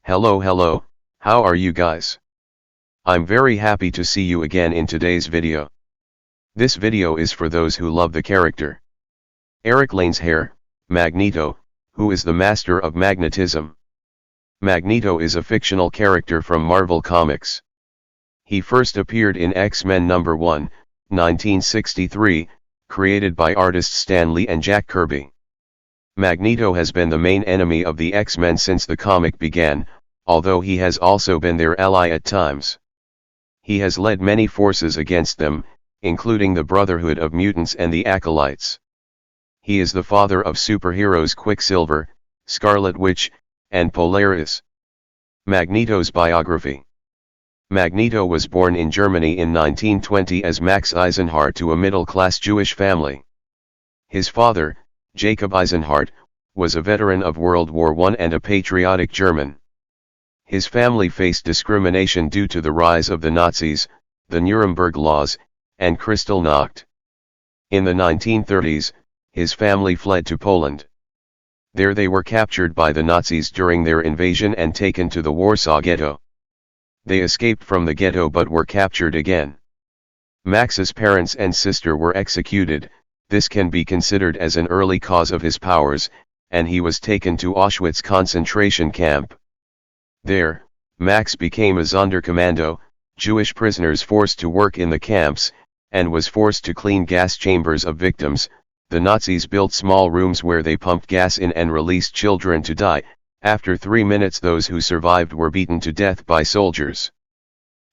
Hello, how are you guys? I'm very happy to see you again in today's video. This video is for those who love the character Erik Lehnsherr, Magneto, who is the master of magnetism. Magneto is a fictional character from Marvel Comics. He first appeared in X-Men #1, 1963, created by artists Stan Lee and Jack Kirby. Magneto has been the main enemy of the X-Men since the comic began, although he has also been their ally at times. He has led many forces against them, including the Brotherhood of Mutants and the Acolytes. He is the father of superheroes Quicksilver, Scarlet Witch, and Polaris. Magneto's biography. Magneto was born in Germany in 1920 as Max Eisenhardt to a middle-class Jewish family. His father, Jacob Eisenhardt, was a veteran of World War I and a patriotic German. His family faced discrimination due to the rise of the Nazis, the Nuremberg Laws, and Kristallnacht. In the 1930s, his family fled to Poland. There they were captured by the Nazis during their invasion and taken to the Warsaw Ghetto. They escaped from the ghetto but were captured again. Max's parents and sister were executed. This can be considered as an early cause of his powers, and he was taken to Auschwitz concentration camp. There, Max became a Sonderkommando, Jewish prisoners forced to work in the camps, and was forced to clean gas chambers of victims. The Nazis built small rooms where they pumped gas in and released children to die. After 3 minutes those who survived were beaten to death by soldiers.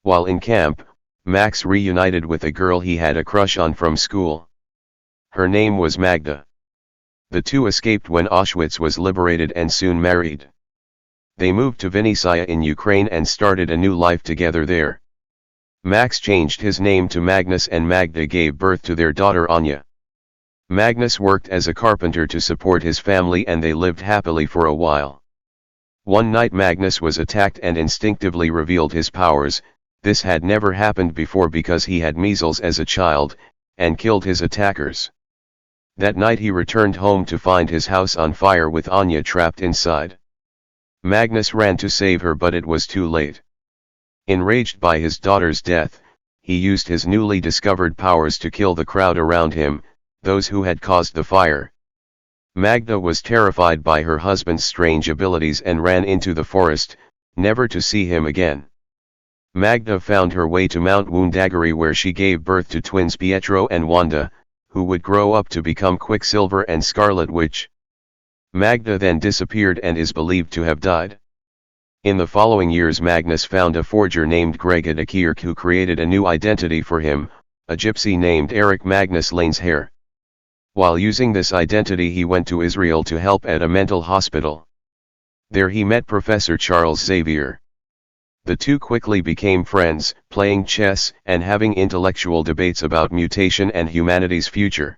While in camp, Max reunited with a girl he had a crush on from school. Her name was Magda. The two escaped when Auschwitz was liberated and soon married. They moved to Vinnytsia in Ukraine and started a new life together there. Max changed his name to Magnus and Magda gave birth to their daughter Anya. Magnus worked as a carpenter to support his family and they lived happily for a while. One night Magnus was attacked and instinctively revealed his powers. This had never happened before because he had measles as a child, and killed his attackers. That night he returned home to find his house on fire with Anya trapped inside. Magnus ran to save her but it was too late. Enraged by his daughter's death, he used his newly discovered powers to kill the crowd around him, those who had caused the fire. Magda was terrified by her husband's strange abilities and ran into the forest, never to see him again. Magda found her way to Mount Woundagari where she gave birth to twins Pietro and Wanda, who would grow up to become Quicksilver and Scarlet Witch. Magda then disappeared and is believed to have died. In the following years Magnus found a forger named Greg Adekirk who created a new identity for him, a gypsy named Erik Magnus Lehnsherr. While using this identity he went to Israel to help at a mental hospital. There he met Professor Charles Xavier. The two quickly became friends, playing chess and having intellectual debates about mutation and humanity's future.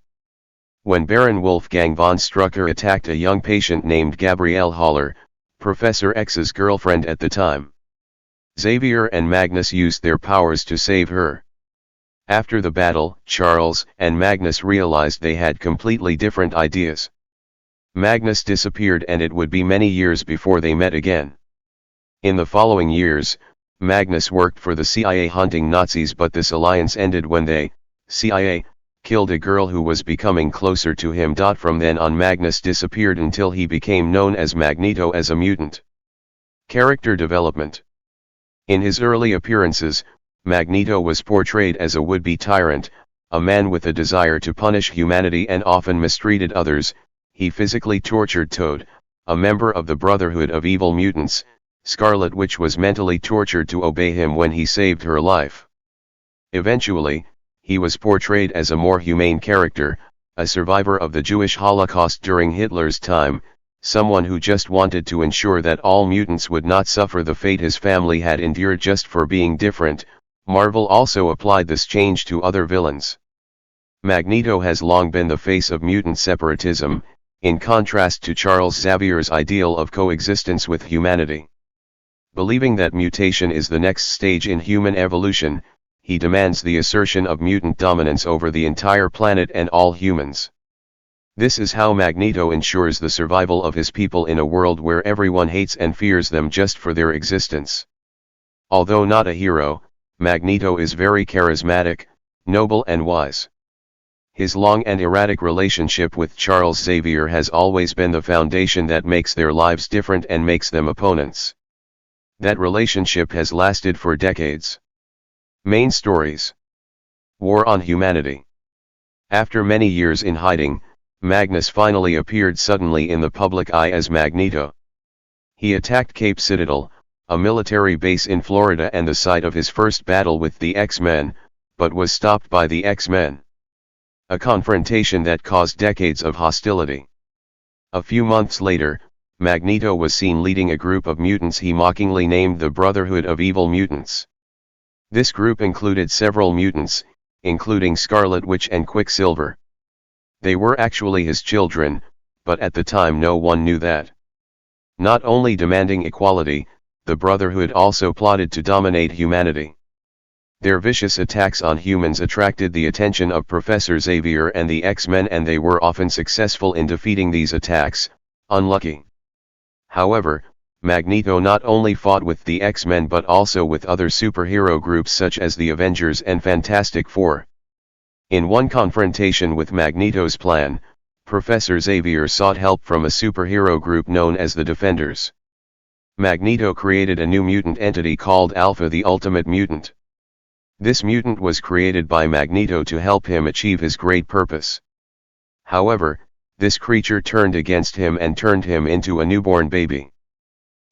When Baron Wolfgang von Strucker attacked a young patient named Gabrielle Haller, Professor X's girlfriend at the time, Xavier and Magnus used their powers to save her. After the battle, Charles and Magnus realized they had completely different ideas. Magnus disappeared and it would be many years before they met again. In the following years, Magnus worked for the CIA hunting Nazis but this alliance ended when they, CIA, killed a girl who was becoming closer to him. From then on Magnus disappeared until he became known as Magneto as a mutant. Character development. In his early appearances, Magneto was portrayed as a would-be tyrant, a man with a desire to punish humanity and often mistreated others. He physically tortured Toad, a member of the Brotherhood of Evil Mutants. Scarlet Witch was mentally tortured to obey him when he saved her life. Eventually, he was portrayed as a more humane character, a survivor of the Jewish Holocaust during Hitler's time, someone who just wanted to ensure that all mutants would not suffer the fate his family had endured just for being different. Marvel also applied this change to other villains. Magneto has long been the face of mutant separatism, in contrast to Charles Xavier's ideal of coexistence with humanity. Believing that mutation is the next stage in human evolution, he demands the assertion of mutant dominance over the entire planet and all humans. This is how Magneto ensures the survival of his people in a world where everyone hates and fears them just for their existence. Although not a hero, Magneto is very charismatic, noble and wise. His long and erratic relationship with Charles Xavier has always been the foundation that makes their lives different and makes them opponents. That relationship has lasted for decades. Main stories. War on Humanity. After many years in hiding, Magnus finally appeared suddenly in the public eye as Magneto. He attacked Cape Citadel, a military base in Florida and the site of his first battle with the X-Men, but was stopped by the X-Men. A confrontation that caused decades of hostility. A few months later, Magneto was seen leading a group of mutants he mockingly named the Brotherhood of Evil Mutants. This group included several mutants, including Scarlet Witch and Quicksilver. They were actually his children, but at the time no one knew that. Not only demanding equality, the Brotherhood also plotted to dominate humanity. Their vicious attacks on humans attracted the attention of Professor Xavier and the X-Men, and they were often successful in defeating these attacks. Unlucky. However, Magneto not only fought with the X-Men but also with other superhero groups such as the Avengers and Fantastic Four. In one confrontation with Magneto's plan, Professor Xavier sought help from a superhero group known as the Defenders. Magneto created a new mutant entity called Alpha, the Ultimate Mutant. This mutant was created by Magneto to help him achieve his great purpose. However, this creature turned against him and turned him into a newborn baby.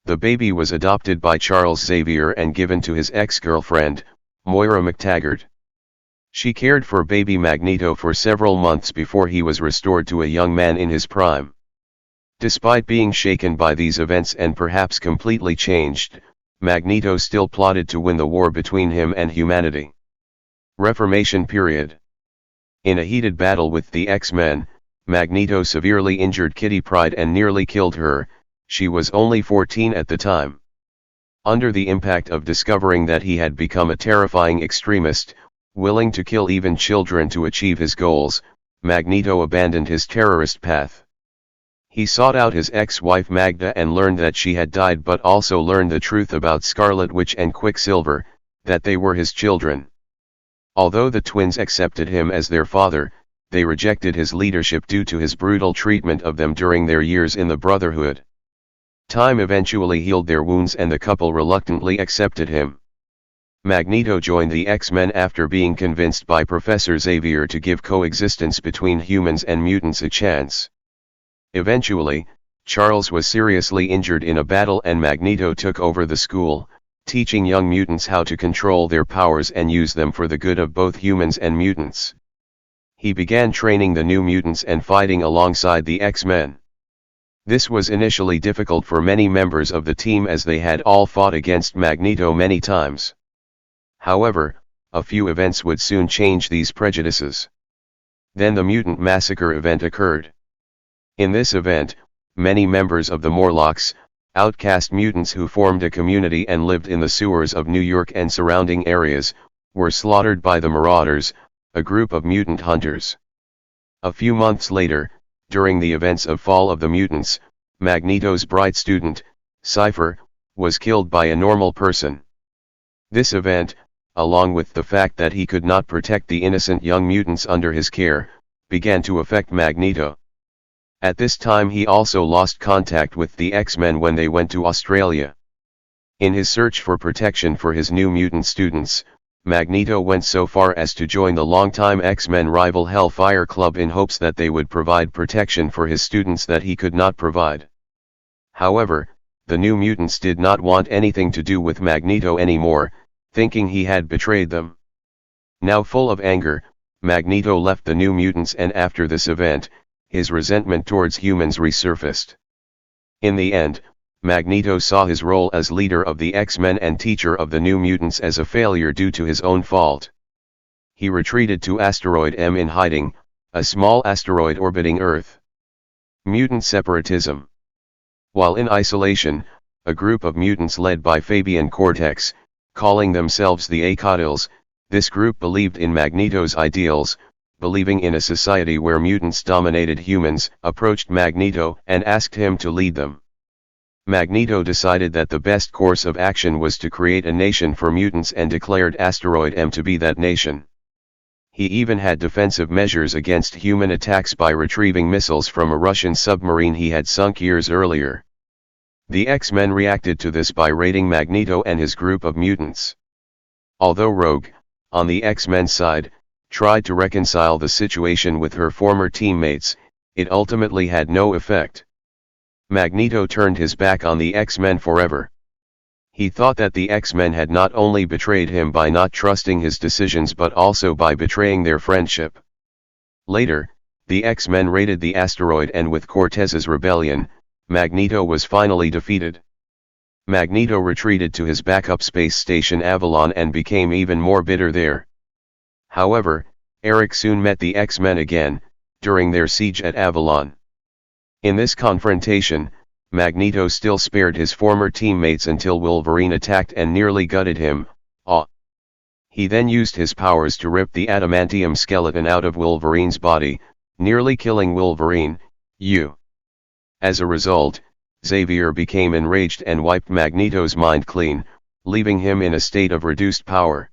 The baby was adopted by Charles Xavier and given to his ex-girlfriend, Moira McTaggart. She cared for baby Magneto for several months before he was restored to a young man in his prime. Despite being shaken by these events and perhaps completely changed, Magneto still plotted to win the war between him and humanity. Reformation period. In a heated battle with the X-Men, Magneto severely injured Kitty Pryde and nearly killed her. She was only 14 at the time. Under the impact of discovering that he had become a terrifying extremist, willing to kill even children to achieve his goals, Magneto abandoned his terrorist path. He sought out his ex-wife Magda and learned that she had died, but also learned the truth about Scarlet Witch and Quicksilver, that they were his children. Although the twins accepted him as their father, they rejected his leadership due to his brutal treatment of them during their years in the Brotherhood. Time eventually healed their wounds and the couple reluctantly accepted him. Magneto joined the X-Men after being convinced by Professor Xavier to give coexistence between humans and mutants a chance. Eventually, Charles was seriously injured in a battle and Magneto took over the school, teaching young mutants how to control their powers and use them for the good of both humans and mutants. He began training the new mutants and fighting alongside the X-Men. This was initially difficult for many members of the team as they had all fought against Magneto many times. However, a few events would soon change these prejudices. Then the Mutant Massacre event occurred. In this event, many members of the Morlocks, outcast mutants who formed a community and lived in the sewers of New York and surrounding areas, were slaughtered by the Marauders, a group of mutant hunters. A few months later, during the events of Fall of the Mutants, Magneto's bright student, Cypher, was killed by a normal person. This event, along with the fact that he could not protect the innocent young mutants under his care, began to affect Magneto. At this time he also lost contact with the X-Men when they went to Australia. In his search for protection for his new mutant students, Magneto went so far as to join the longtime X-Men rival Hellfire Club in hopes that they would provide protection for his students that he could not provide. However, the New Mutants did not want anything to do with Magneto anymore, thinking he had betrayed them. Now full of anger, Magneto left the New Mutants, and after this event, his resentment towards humans resurfaced. In the end, Magneto saw his role as leader of the X-Men and teacher of the New Mutants as a failure due to his own fault. He retreated to Asteroid M in hiding, a small asteroid orbiting Earth. Mutant separatism. While in isolation, a group of mutants led by Fabian Cortex, calling themselves the Acotils, this group believed in Magneto's ideals, believing in a society where mutants dominated humans, approached Magneto and asked him to lead them. Magneto decided that the best course of action was to create a nation for mutants and declared Asteroid M to be that nation. He even had defensive measures against human attacks by retrieving missiles from a Russian submarine he had sunk years earlier. The X-Men reacted to this by raiding Magneto and his group of mutants. Although Rogue, on the X-Men side, tried to reconcile the situation with her former teammates, it ultimately had no effect. Magneto turned his back on the X-Men forever. He thought that the X-Men had not only betrayed him by not trusting his decisions but also by betraying their friendship. Later, the X-Men raided the asteroid and with Cortez's rebellion, Magneto was finally defeated. Magneto retreated to his backup space station Avalon and became even more bitter there. However, Erik soon met the X-Men again, during their siege at Avalon. In this confrontation, Magneto still spared his former teammates until Wolverine attacked and nearly gutted him. He then used his powers to rip the adamantium skeleton out of Wolverine's body, nearly killing Wolverine. As a result, Xavier became enraged and wiped Magneto's mind clean, leaving him in a state of reduced power.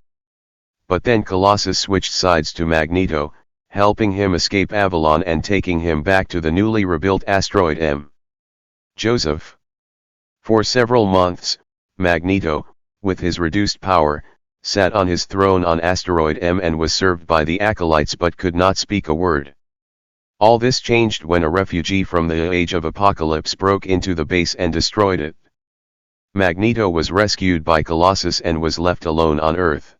But then Colossus switched sides to Magneto, helping him escape Avalon and taking him back to the newly rebuilt Asteroid M. Joseph. For several months, Magneto, with his reduced power, sat on his throne on Asteroid M and was served by the acolytes but could not speak a word. All this changed when a refugee from the Age of Apocalypse broke into the base and destroyed it. Magneto was rescued by Colossus and was left alone on Earth.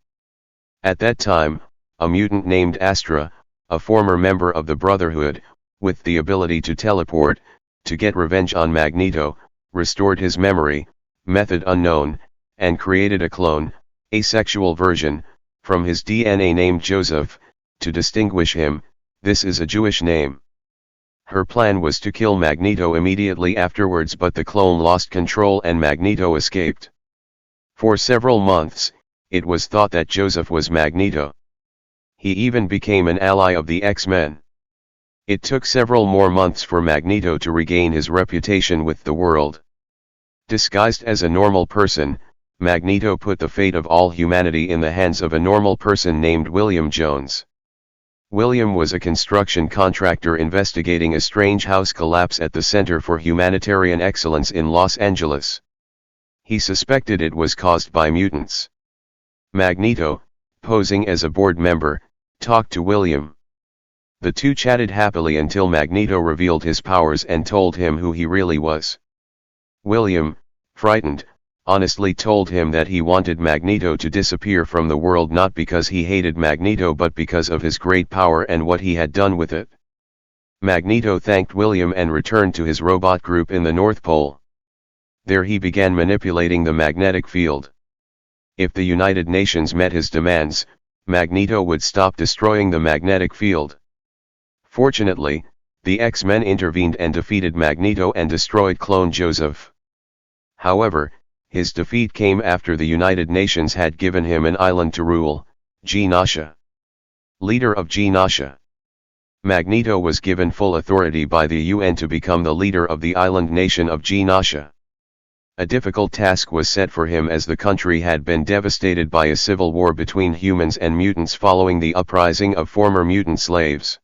At that time, a mutant named Astra, a former member of the Brotherhood, with the ability to teleport, to get revenge on Magneto, restored his memory, method unknown, and created a clone, asexual version, from his DNA named Joseph, to distinguish him. This is a Jewish name. Her plan was to kill Magneto immediately afterwards, but the clone lost control and Magneto escaped. For several months, it was thought that Joseph was Magneto. He even became an ally of the X-Men. It took several more months for Magneto to regain his reputation with the world. Disguised as a normal person, Magneto put the fate of all humanity in the hands of a normal person named William Jones. William was a construction contractor investigating a strange house collapse at the Center for Humanitarian Excellence in Los Angeles. He suspected it was caused by mutants. Magneto, posing as a board member, talked to William. The two chatted happily until Magneto revealed his powers and told him who he really was. William, frightened, honestly told him that he wanted Magneto to disappear from the world not because he hated Magneto but because of his great power and what he had done with it. Magneto thanked William and returned to his robot group in the North Pole. There he began manipulating the magnetic field. If the United Nations met his demands, Magneto would stop destroying the magnetic field. Fortunately, the X-Men intervened and defeated Magneto and destroyed clone Joseph. However, his defeat came after the United Nations had given him an island to rule, Genosha. Leader of Genosha. Magneto was given full authority by the UN to become the leader of the island nation of Genosha. A difficult task was set for him as the country had been devastated by a civil war between humans and mutants following the uprising of former mutant slaves.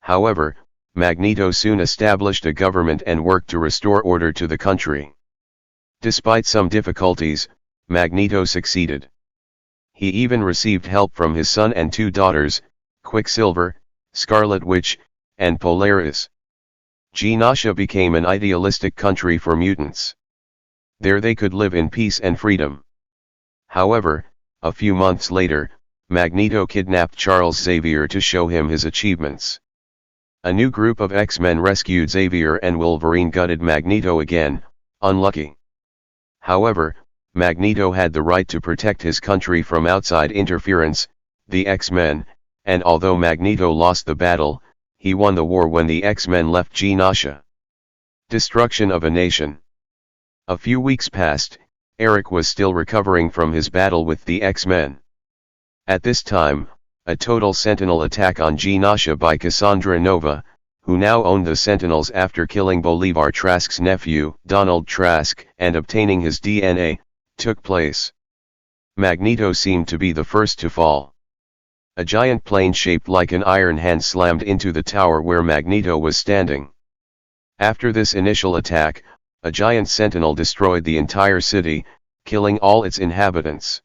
However, Magneto soon established a government and worked to restore order to the country. Despite some difficulties, Magneto succeeded. He even received help from his son and two daughters, Quicksilver, Scarlet Witch, and Polaris. Genosha became an idealistic country for mutants. There they could live in peace and freedom. However, a few months later, Magneto kidnapped Charles Xavier to show him his achievements. A new group of X-Men rescued Xavier and Wolverine gutted Magneto again, unlucky. However, Magneto had the right to protect his country from outside interference, the X-Men, and although Magneto lost the battle, he won the war when the X-Men left Genosha. Destruction of a nation. A few weeks passed, Erik was still recovering from his battle with the X-Men. At this time, a total Sentinel attack on Genosha by Cassandra Nova, who now owned the Sentinels after killing Bolivar Trask's nephew, Donald Trask, and obtaining his DNA, took place. Magneto seemed to be the first to fall. A giant plane shaped like an iron hand slammed into the tower where Magneto was standing. After this initial attack, a giant sentinel destroyed the entire city, killing all its inhabitants.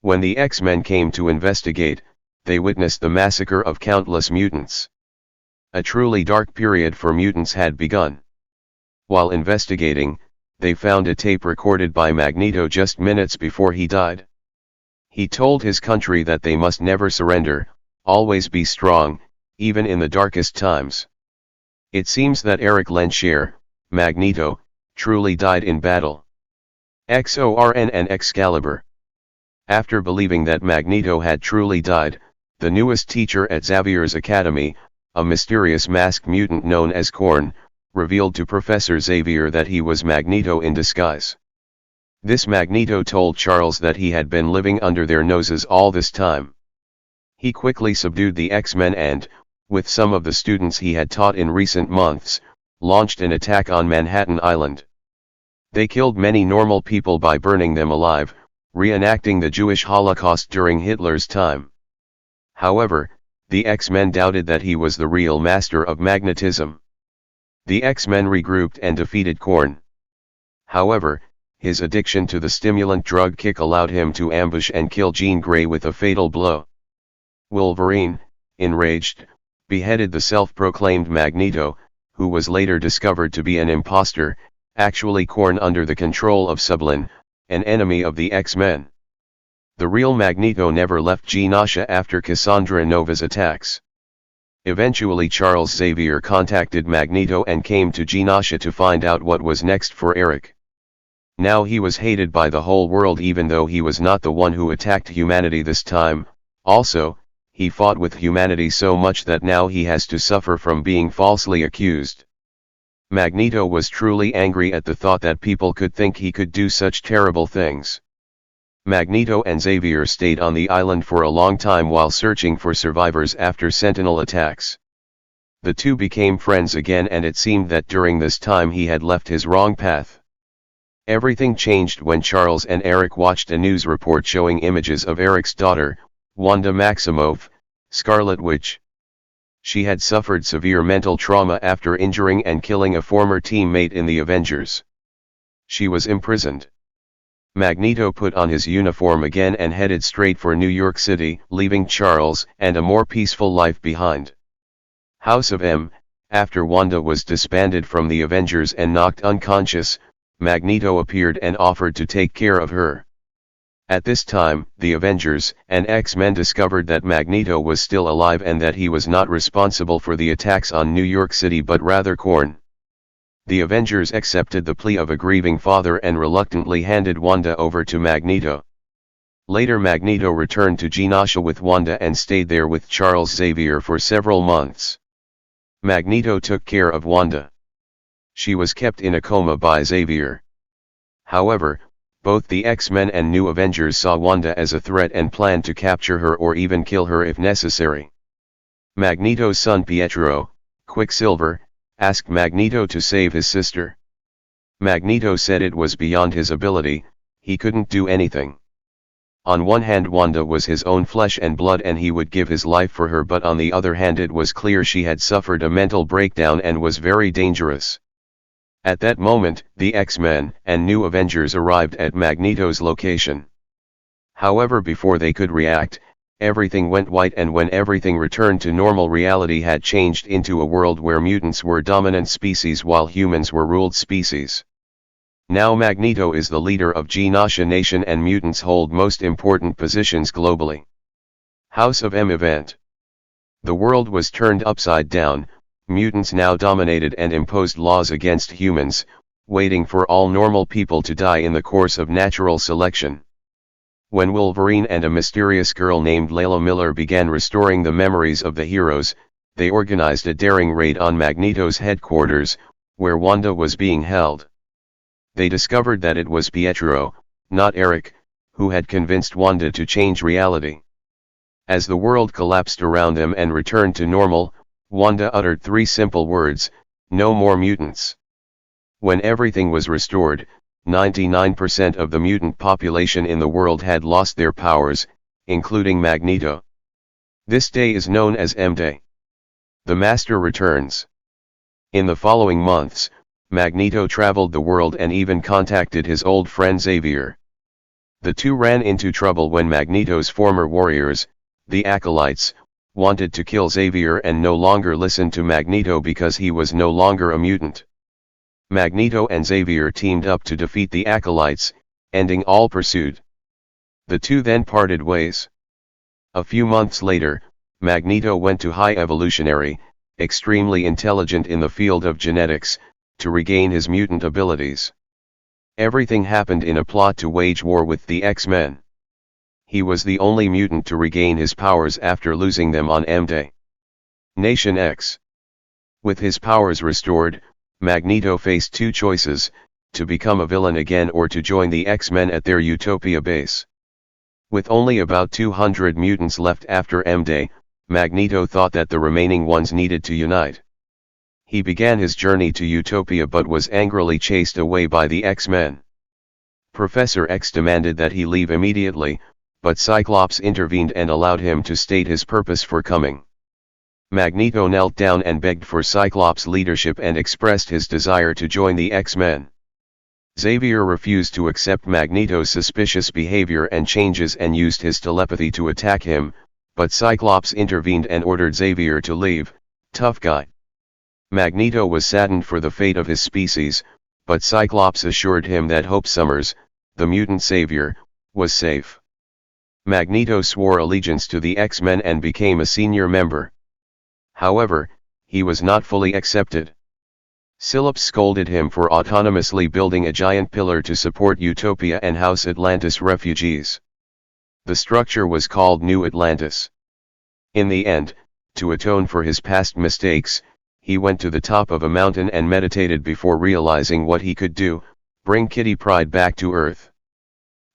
When the X-Men came to investigate, they witnessed the massacre of countless mutants. A truly dark period for mutants had begun. While investigating, they found a tape recorded by Magneto just minutes before he died. He told his country that they must never surrender, always be strong, even in the darkest times. It seems that Erik Lehnsherr, Magneto, truly died in battle. XORN and Excalibur. After believing that Magneto had truly died, the newest teacher at Xavier's Academy, a mysterious masked mutant known as Korn, revealed to Professor Xavier that he was Magneto in disguise. This Magneto told Charles that he had been living under their noses all this time. He quickly subdued the X-Men and, with some of the students he had taught in recent months, launched an attack on Manhattan Island. They killed many normal people by burning them alive, reenacting the Jewish Holocaust during Hitler's time. However, the X-Men doubted that he was the real master of magnetism. The X-Men regrouped and defeated Korn. However, his addiction to the stimulant drug kick allowed him to ambush and kill Jean Grey with a fatal blow. Wolverine, enraged, beheaded the self-proclaimed Magneto, who was later discovered to be an imposter, actually Korn under the control of Sublin, an enemy of the X-Men. The real Magneto never left Genosha after Cassandra Nova's attacks. Eventually Charles Xavier contacted Magneto and came to Genosha to find out what was next for Erik. Now he was hated by the whole world even though he was not the one who attacked humanity this time. Also, he fought with humanity so much that now he has to suffer from being falsely accused. Magneto was truly angry at the thought that people could think he could do such terrible things. Magneto and Xavier stayed on the island for a long time while searching for survivors after Sentinel attacks. The two became friends again and it seemed that during this time he had left his wrong path. Everything changed when Charles and Erik watched a news report showing images of Erik's daughter, Wanda Maximoff, Scarlet Witch. She had suffered severe mental trauma after injuring and killing a former teammate in the Avengers. She was imprisoned. Magneto put on his uniform again and headed straight for New York City, leaving Charles and a more peaceful life behind. House of M. After Wanda was disbanded from the Avengers and knocked unconscious, Magneto appeared and offered to take care of her. At this time, the Avengers and X-Men discovered that Magneto was still alive and that he was not responsible for the attacks on New York City but rather Korn. The Avengers accepted the plea of a grieving father and reluctantly handed Wanda over to Magneto. Later Magneto returned to Genosha with Wanda and stayed there with Charles Xavier for several months. Magneto took care of Wanda. She was kept in a coma by Xavier. However, both the X-Men and New Avengers saw Wanda as a threat and planned to capture her or even kill her if necessary. Magneto's son Pietro, Quicksilver, asked Magneto to save his sister. Magneto said it was beyond his ability, he couldn't do anything. On one hand Wanda was his own flesh and blood and he would give his life for her, but on the other hand it was clear she had suffered a mental breakdown and was very dangerous. At that moment, the X-Men and New Avengers arrived at Magneto's location. However, before they could react, everything went white, and when everything returned to normal, reality had changed into a world where mutants were dominant species while humans were ruled species. Now Magneto is the leader of Genosha Nation and mutants hold most important positions globally. House of M event. The world was turned upside down. Mutants now dominated and imposed laws against humans, waiting for all normal people to die in the course of natural selection. When Wolverine and a mysterious girl named Layla Miller began restoring the memories of the heroes, they organized a daring raid on Magneto's headquarters, where Wanda was being held. They discovered that it was Pietro, not Erik, who had convinced Wanda to change reality. As the world collapsed around them and returned to normal, Wanda uttered three simple words: "No more mutants." When everything was restored, 99% of the mutant population in the world had lost their powers, including Magneto. This day is known as M-Day. The Master returns. In the following months, Magneto traveled the world and even contacted his old friend Xavier. The two ran into trouble when Magneto's former warriors, the Acolytes, wanted to kill Xavier and no longer listened to Magneto because he was no longer a mutant. Magneto and Xavier teamed up to defeat the Acolytes, ending all pursuit. The two then parted ways. A few months later, Magneto went to High Evolutionary, extremely intelligent in the field of genetics, to regain his mutant abilities. Everything happened in a plot to wage war with the X-Men. He was the only mutant to regain his powers after losing them on M-Day. Nation X. With his powers restored, Magneto faced two choices: to become a villain again or to join the X-Men at their Utopia base. With only about 200 mutants left after M-Day, Magneto thought that the remaining ones needed to unite. He began his journey to Utopia but was angrily chased away by the X-Men. Professor X demanded that he leave immediately, but Cyclops intervened and allowed him to state his purpose for coming. Magneto knelt down and begged for Cyclops' leadership and expressed his desire to join the X-Men. Xavier refused to accept Magneto's suspicious behavior and changes and used his telepathy to attack him, but Cyclops intervened and ordered Xavier to leave. Tough guy. Magneto was saddened for the fate of his species, but Cyclops assured him that Hope Summers, the mutant savior, was safe. Magneto swore allegiance to the X-Men and became a senior member. However, he was not fully accepted. Cyclops scolded him for autonomously building a giant pillar to support Utopia and house Atlantis refugees. The structure was called New Atlantis. In the end, to atone for his past mistakes, he went to the top of a mountain and meditated before realizing what he could do: bring Kitty Pryde back to Earth.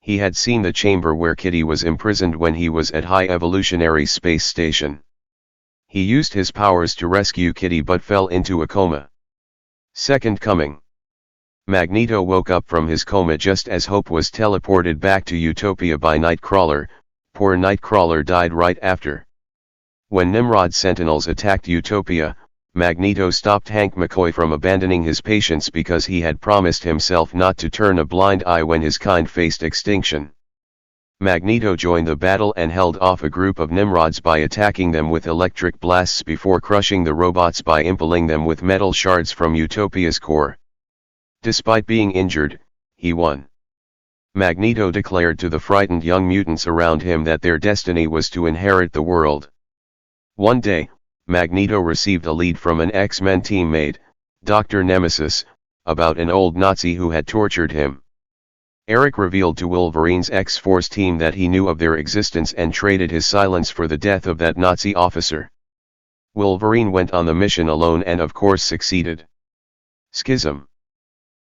He had seen the chamber where Kitty was imprisoned when he was at High Evolutionary Space Station. He used his powers to rescue Kitty but fell into a coma. Second Coming. Magneto woke up from his coma just as Hope was teleported back to Utopia by Nightcrawler. Poor Nightcrawler died right after. When Nimrod's Sentinels attacked Utopia, Magneto stopped Hank McCoy from abandoning his patients because he had promised himself not to turn a blind eye when his kind faced extinction. Magneto joined the battle and held off a group of Nimrods by attacking them with electric blasts before crushing the robots by impaling them with metal shards from Utopia's core. Despite being injured, he won. Magneto declared to the frightened young mutants around him that their destiny was to inherit the world. One day, Magneto received a lead from an X-Men teammate, Dr. Nemesis, about an old Nazi who had tortured him. Erik revealed to Wolverine's X-Force team that he knew of their existence and traded his silence for the death of that Nazi officer. Wolverine went on the mission alone and of course succeeded. Schism.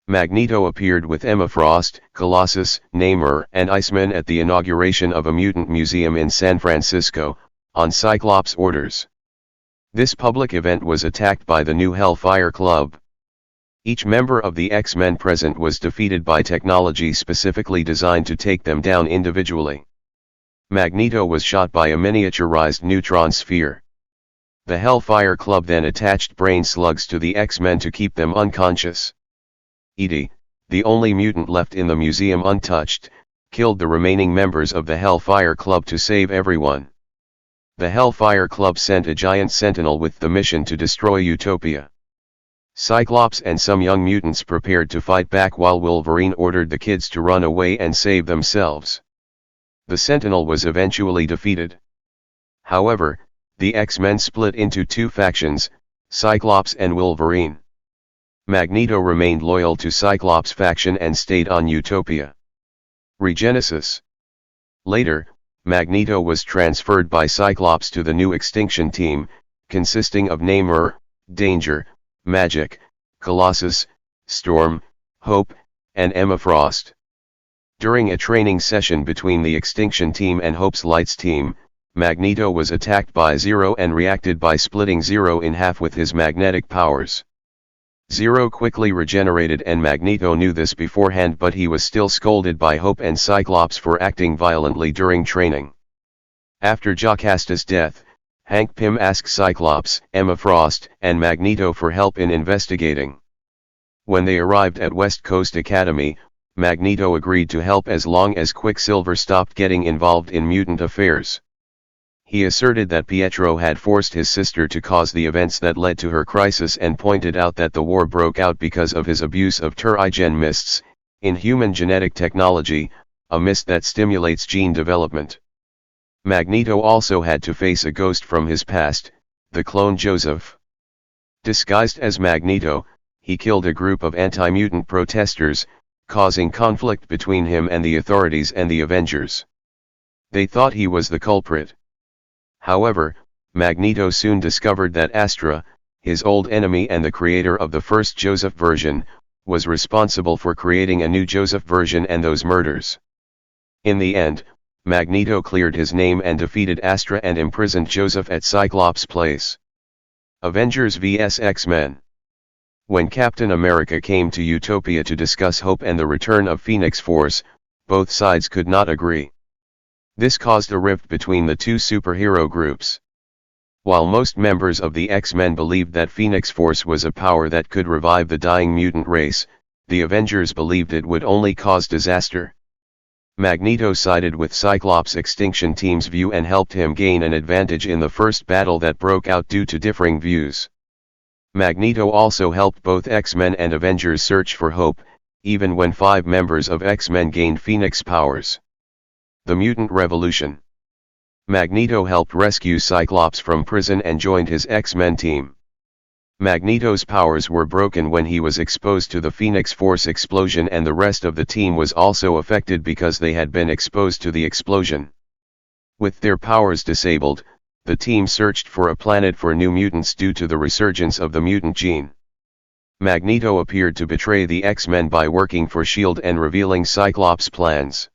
Magneto appeared with Emma Frost, Colossus, Namor and Iceman at the inauguration of a mutant museum in San Francisco, on Cyclops' orders. This public event was attacked by the new Hellfire Club. Each member of the X-Men present was defeated by technology specifically designed to take them down individually. Magneto was shot by a miniaturized neutron sphere. The Hellfire Club then attached brain slugs to the X-Men to keep them unconscious. Edie, the only mutant left in the museum untouched, killed the remaining members of the Hellfire Club to save everyone. The Hellfire Club sent a giant sentinel with the mission to destroy Utopia. Cyclops and some young mutants prepared to fight back while Wolverine ordered the kids to run away and save themselves. The Sentinel was eventually defeated. However, the X-Men split into two factions, Cyclops and Wolverine. Magneto remained loyal to Cyclops' faction and stayed on Utopia. Regenesis. Later, Magneto was transferred by Cyclops to the new Extinction Team, consisting of Namor, Danger, Magic, Colossus, Storm, Hope, and Emma Frost. During a training session between the Extinction Team and Hope's Lights Team, Magneto was attacked by Zero and reacted by splitting Zero in half with his magnetic powers. Zero quickly regenerated and Magneto knew this beforehand, but he was still scolded by Hope and Cyclops for acting violently during training. After Jocasta's death, Hank Pym asked Cyclops, Emma Frost, and Magneto for help in investigating. When they arrived at West Coast Academy, Magneto agreed to help as long as Quicksilver stopped getting involved in mutant affairs. He asserted that Pietro had forced his sister to cause the events that led to her crisis and pointed out that the war broke out because of his abuse of Turigen mists, inhuman genetic technology, a mist that stimulates gene development. Magneto also had to face a ghost from his past, the clone Joseph. Disguised as Magneto, he killed a group of anti-mutant protesters, causing conflict between him and the authorities and the Avengers. They thought he was the culprit. However, Magneto soon discovered that Astra, his old enemy and the creator of the first Joseph version, was responsible for creating a new Joseph version and those murders. In the end, Magneto cleared his name and defeated Astra and imprisoned Joseph at Cyclops' place. Avengers vs X-Men. When Captain America came to Utopia to discuss Hope and the return of Phoenix Force, both sides could not agree. This caused a rift between the two superhero groups. While most members of the X-Men believed that Phoenix Force was a power that could revive the dying mutant race, the Avengers believed it would only cause disaster. Magneto sided with Cyclops' Extinction Team's view and helped him gain an advantage in the first battle that broke out due to differing views. Magneto also helped both X-Men and Avengers search for Hope, even when 5 members of X-Men gained Phoenix powers. The Mutant Revolution. Magneto helped rescue Cyclops from prison and joined his X-Men team. Magneto's powers were broken when he was exposed to the Phoenix Force explosion, and the rest of the team was also affected because they had been exposed to the explosion. With their powers disabled, the team searched for a planet for new mutants due to the resurgence of the mutant gene. Magneto appeared to betray the X-Men by working for S.H.I.E.L.D. and revealing Cyclops' plans.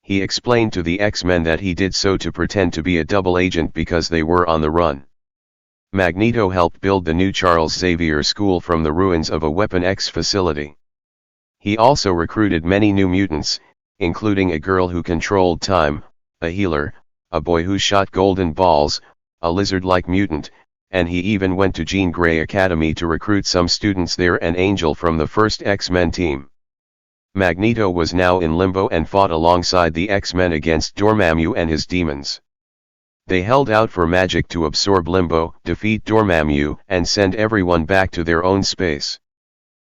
He explained to the X-Men that he did so to pretend to be a double agent because they were on the run. Magneto helped build the new Charles Xavier School from the ruins of a Weapon X facility. He also recruited many new mutants, including a girl who controlled time, a healer, a boy who shot golden balls, a lizard-like mutant, and he even went to Jean Grey Academy to recruit some students there and Angel from the first X-Men team. Magneto was now in Limbo and fought alongside the X-Men against Dormammu and his demons. They held out for magic to absorb Limbo, defeat Dormammu, and send everyone back to their own space.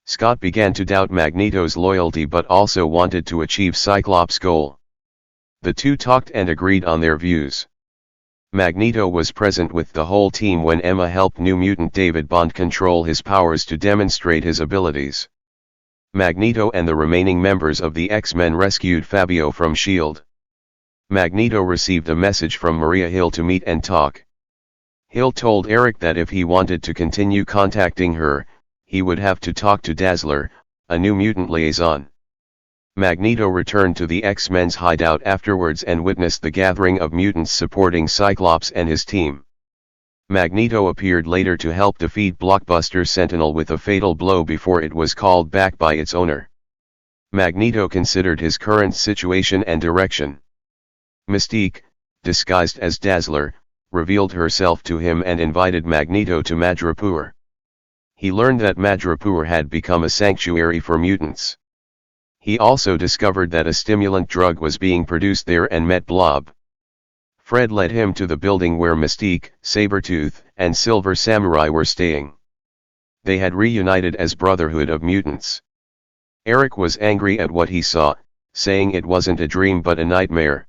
Scott began to doubt Magneto's loyalty but also wanted to achieve Cyclops' goal. The two talked and agreed on their views. Magneto was present with the whole team when Emma helped New Mutant David Bond control his powers to demonstrate his abilities. Magneto and the remaining members of the X-Men rescued Fabio from S.H.I.E.L.D. Magneto received a message from Maria Hill to meet and talk. Hill told Erik that if he wanted to continue contacting her, he would have to talk to Dazzler, a new mutant liaison. Magneto returned to the X-Men's hideout afterwards and witnessed the gathering of mutants supporting Cyclops and his team. Magneto appeared later to help defeat Blockbuster Sentinel with a fatal blow before it was called back by its owner. Magneto considered his current situation and direction. Mystique, disguised as Dazzler, revealed herself to him and invited Magneto to Madripoor. He learned that Madripoor had become a sanctuary for mutants. He also discovered that a stimulant drug was being produced there and met Blob. Fred led him to the building where Mystique, Sabretooth, and Silver Samurai were staying. They had reunited as Brotherhood of Mutants. Erik was angry at what he saw, saying it wasn't a dream but a nightmare.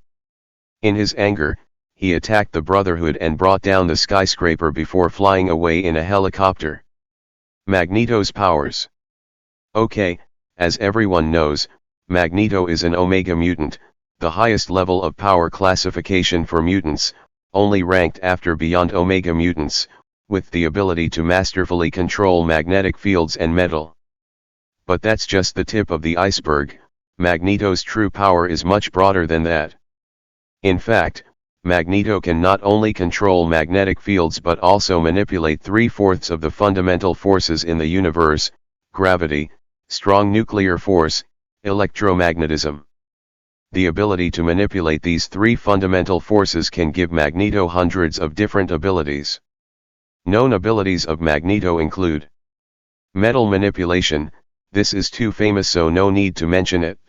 In his anger, he attacked the Brotherhood and brought down the skyscraper before flying away in a helicopter. Magneto's powers. Okay, as everyone knows, Magneto is an Omega mutant, the highest level of power classification for mutants, only ranked after Beyond Omega mutants, with the ability to masterfully control magnetic fields and metal. But that's just the tip of the iceberg. Magneto's true power is much broader than that. In fact, Magneto can not only control magnetic fields but also manipulate 3/4 of the fundamental forces in the universe: gravity, strong nuclear force, electromagnetism. The ability to manipulate these three fundamental forces can give Magneto hundreds of different abilities. Known abilities of Magneto include metal manipulation. This is too famous so no need to mention it.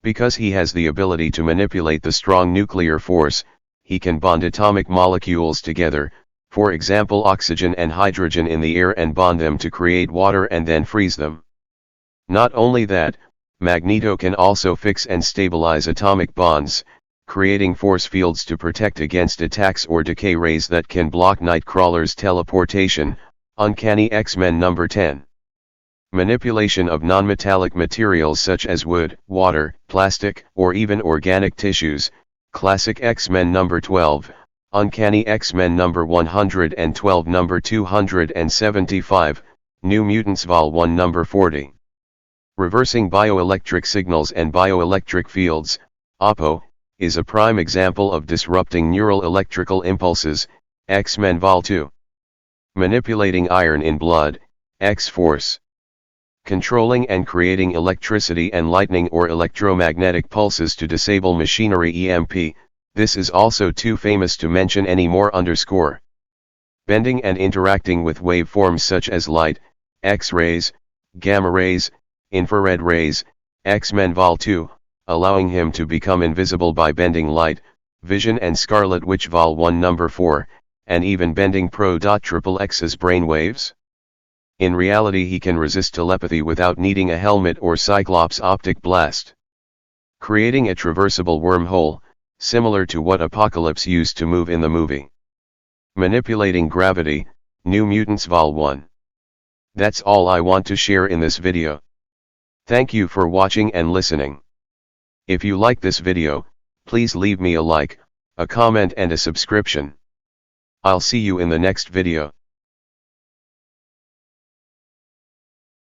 Because he has the ability to manipulate the strong nuclear force, he can bond atomic molecules together, for example oxygen and hydrogen in the air, and bond them to create water and then freeze them. Not only that, Magneto can also fix and stabilize atomic bonds, creating force fields to protect against attacks or decay rays that can block Nightcrawler's teleportation. Uncanny X-Men number 10. Manipulation of non-metallic materials such as wood, water, plastic, or even organic tissues. Classic X-Men number 12, Uncanny X-Men number 112 number 275, New Mutants Vol 1 number 40. Reversing bioelectric signals and bioelectric fields, OPPO, is a prime example of disrupting neural electrical impulses, X-Men Vol 2. Manipulating iron in blood, X-Force. Controlling and creating electricity and lightning or electromagnetic pulses to disable machinery, EMP, this is also too famous to mention anymore. Bending and interacting with waveforms such as light, X-rays, gamma rays, infrared rays, X-Men Vol 2, allowing him to become invisible by bending light, vision and Scarlet Witch Vol 1 number 4, and even bending Pro.XX's brainwaves. In reality he can resist telepathy without needing a helmet or Cyclops' optic blast. Creating a traversable wormhole, similar to what Apocalypse used to move in the movie. Manipulating gravity, New Mutants Vol 1. That's all I want to share in this video. Thank you for watching and listening. If you like this video, please leave me a like, a comment and a subscription. I'll see you in the next video.